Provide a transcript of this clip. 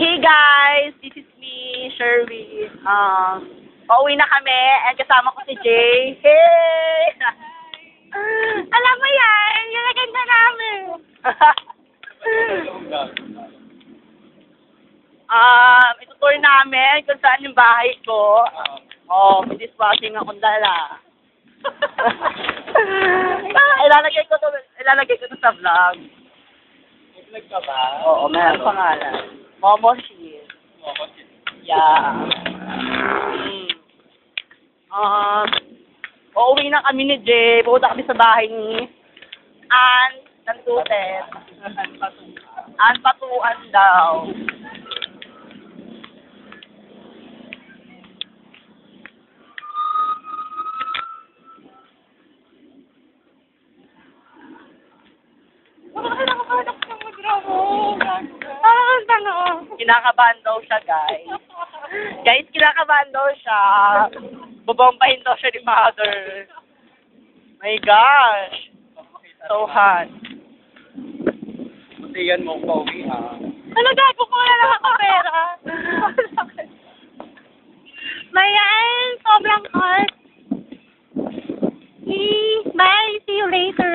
Hey guys, this is me, Sherwin. Pauwi na kami and kasama ko si Jay. Hey! Alam mo yan, yung naganda namin. Itutour namin kung saan yung bahay ko. May dishwashing akong dala. Ilalagay ko to sa vlog. May vlog ka ba? Oo, meron pangalan. Momo Shit. Momo Shit. Yeah. Uuwi na kami ni Jay. Pupunta kami sa bahay ni Ann Nantutet. Ann Patuan daw. Kinakabahan daw siya, guys. Guys, kinakabahan daw siya. Babombahin daw siya ni Mother. My gosh. So hot. Butigan mo ko, uwi ha. Ano gago ko na nakakapera? Mayan, sobrang hot. Bye, see you later.